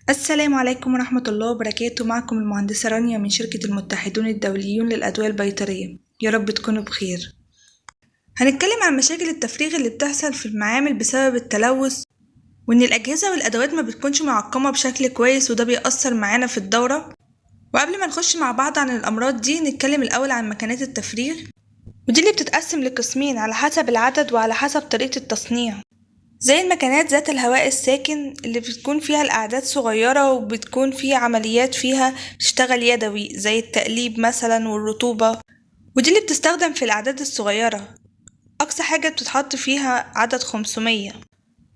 السلام عليكم ورحمة الله وبركاته. معكم المهندسة رانيا من شركة المتحدون الدوليون للأدوية البيطرية. يا رب تكونوا بخير. هنتكلم عن مشاكل التفريغ اللي بتحصل في المعامل بسبب التلوث، وإن الأجهزة والأدوات ما بتكونش معقمة بشكل كويس، وده بيأثر معانا في الدورة. وقبل ما نخش مع بعض عن الأمراض دي، نتكلم الأول عن مكانات التفريغ، ودي اللي بتتقسم لقسمين على حسب العدد وعلى حسب طريقة التصنيع. زي المكانات ذات الهواء الساكن اللي بتكون فيها الأعداد صغيرة، وبتكون فيها عمليات فيها بتشتغل يدوي زي التقليب مثلا والرطوبة، ودي اللي بتستخدم في الأعداد الصغيرة. أقصى حاجة بتتحط فيها عدد 500.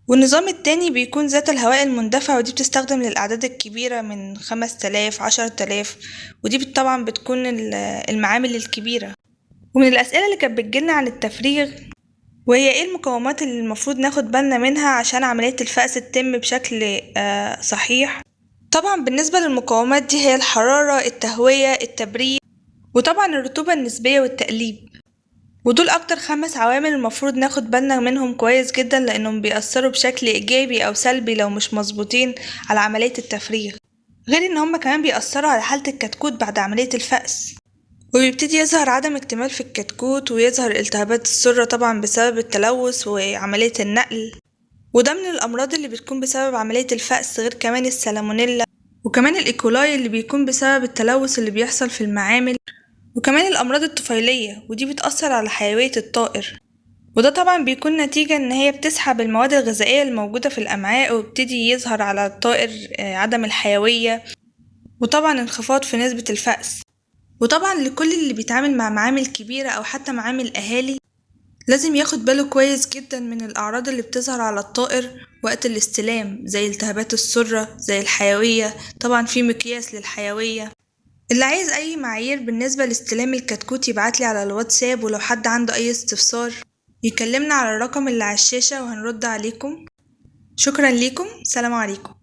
والنظام التاني بيكون ذات الهواء المندفع، ودي بتستخدم للأعداد الكبيرة من 5000 10,000، ودي طبعا بتكون المعامل الكبيرة. ومن الأسئلة اللي كانت بتجيلنا عن التفريغ، وهي ايه المقومات اللي المفروض ناخد بالنا منها عشان عملية الفأس تتم بشكل صحيح. طبعا بالنسبة للمقومات دي هي الحرارة، التهوية، التبريد، وطبعا الرطوبة النسبية والتقليب. ودول اكتر 5 عوامل المفروض ناخد بالنا منهم كويس جدا، لانهم بيأثروا بشكل ايجابي او سلبي لو مش مظبوطين على عملية التفريغ. غير ان هم كمان بيأثروا على حالة الكتكوت بعد عملية الفأس، وبيبتدي يظهر عدم اكتمال في الكتكوت، ويظهر التهابات السرة طبعا بسبب التلوث وعملية النقل. وده من الأمراض اللي بتكون بسبب عملية الفأس، غير كمان السالمونيلا، وكمان الإيكولاي اللي بيكون بسبب التلوث اللي بيحصل في المعامل، وكمان الأمراض الطفيلية، ودي بتأثر على حيوية الطائر. وده طبعا بيكون نتيجة ان هي بتسحب المواد الغذائية الموجودة في الأمعاء، وبتدي يظهر على الطائر عدم الحيوية، وطبعا انخفاض في نسبة الفأس. وطبعا لكل اللي بيتعامل مع معامل كبيرة أو حتى معامل أهالي، لازم ياخد باله كويس جدا من الأعراض اللي بتظهر على الطائر وقت الاستلام، زي التهابات السرة، زي الحيوية. طبعا في مقياس للحيوية. اللي عايز أي معايير بالنسبة لاستلام الكتكوت يبعتلي على الواتساب، ولو حد عنده أي استفسار يكلمنا على الرقم اللي على الشاشة وهنرد عليكم. شكرا ليكم، سلام عليكم.